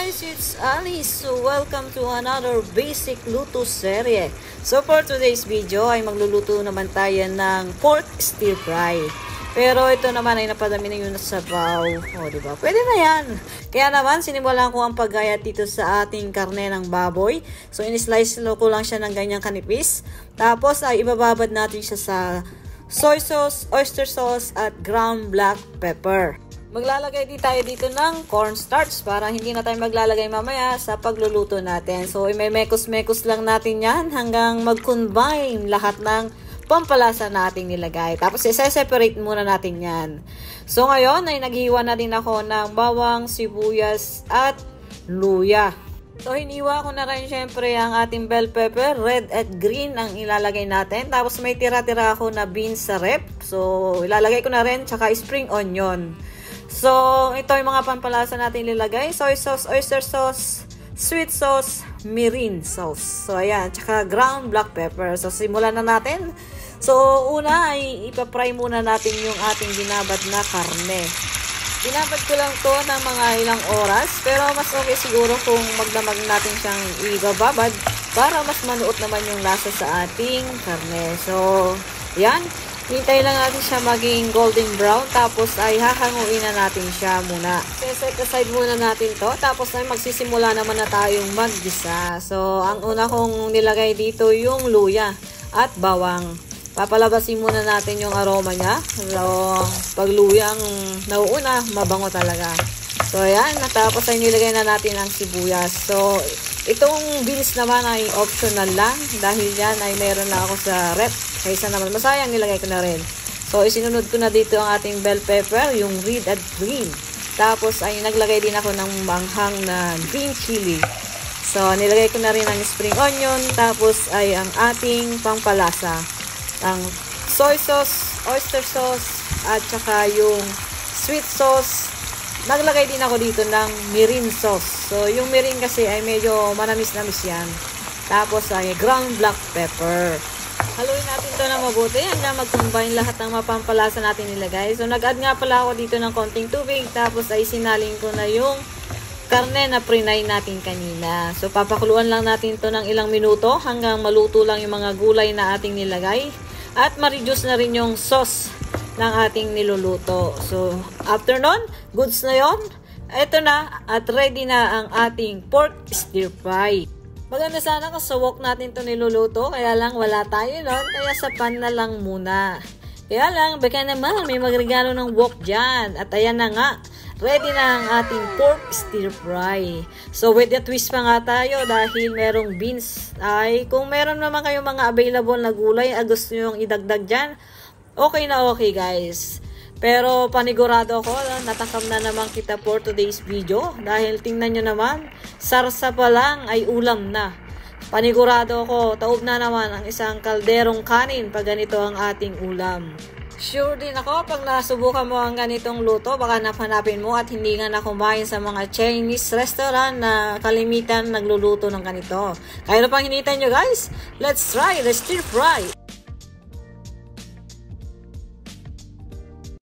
guys, it's Alice. So welcome to another basic luto serye. So for today's video ay magluluto naman tayo ng pork stir fry. Pero ito naman ay napadami na yung sabaw. O diba? Pwede na yan. Kaya naman sinimulan ko ang paggayat dito sa ating karne ng baboy. So in-slice ko lang siya ng ganyang kanipis. Tapos ay ibababad natin siya sa soy sauce, oyster sauce at ground black pepper. Maglalagay din tayo dito ng cornstarch para hindi na tayo maglalagay mamaya sa pagluluto natin. So, may mekos-mekos lang natin yan hanggang mag-combine lahat ng pampalasa nating nilagay. Tapos, isa-separate muna natin yan. So, ngayon ay naghiwa na din ako ng bawang, sibuyas at luya. So, hiniwa ko na rin syempre ang ating bell pepper, red at green ang ilalagay natin. Tapos, may tira-tira ako na beans sa rep. So, ilalagay ko na rin, tsaka spring onion. So, ito yung mga pampalasa natin nilagay. Soy sauce, oyster sauce, sweet sauce, mirin sauce. So, ayan. Tsaka ground black pepper. So, simulan na natin. So, una ay ipapry muna natin yung ating binabad na karne. Binabad ko lang to ng mga ilang oras. Pero mas okay siguro kung magdamag natin siyang ibababad para mas manuot naman yung lasa sa ating karne. So, yan. Hintay lang natin siya maging golden brown. Tapos ay hahanguin na natin siya muna. Set aside muna natin to. Tapos ay magsisimula naman na tayong maggisa. So, ang una kong nilagay dito yung luya at bawang. Papalabasin muna natin yung aroma niya. So, pag luya ang nauuna, mabango talaga. So, ayan. Tapos ay nilagay na natin ang sibuyas. So, itong beans naman ay optional lang. Dahil yan ay meron na ako sa rep. Kaysa naman masayang nilagay ko na rin. So, isinunod ko na dito ang ating bell pepper, yung red at green. Tapos, ay naglagay din ako ng manghang na green chili. So, nilagay ko na rin ang spring onion. Tapos, ay ang ating pampalasa. Ang soy sauce, oyster sauce, at saka yung sweet sauce. Naglagay din ako dito ng mirin sauce. So, yung mirin kasi ay medyo manamis-namis yan. Tapos, ay ground black pepper. Haluin natin ito na mabuti hanggang mag-combine lahat ng mapampalasa natin nilagay. So, nag-add nga pala ako dito ng konting tubig. Tapos, ay sinalin ko na yung karne na prinay natin kanina. So, papakuluan lang natin ito ng ilang minuto hanggang maluto lang yung mga gulay na ating nilagay. At ma-reduce na rin yung sauce ng ating niluluto. So, after nun, goods na yon. Ito na at ready na ang ating pork stir fry. Maganda sana kung sa wok natin ito niluluto, kaya lang wala tayo nun, kaya sa pan na lang muna. Kaya lang, baka naman may magregalo ng wok dyan. At ayan na nga, ready na ang ating pork stir fry. So with the twist pa nga tayo dahil merong beans. Ay, kung meron naman kayong mga available na gulay, gusto nyo yung idagdag dyan, okay na okay guys. Pero panigurado ako, natakam na naman kita for today's video. Dahil tingnan nyo naman, sarsa pa lang ay ulam na. Panigurado ako, taob na naman ang isang kalderong kanin pag ganito ang ating ulam. Sure din ako, pag nasubukan mo ang ganitong luto, baka napanapin mo at hindi nga na kumain sa mga Chinese restaurant na kalimitan nagluluto ng ganito. Kaya na pang hinihintay nyo guys, let's try the stir fry!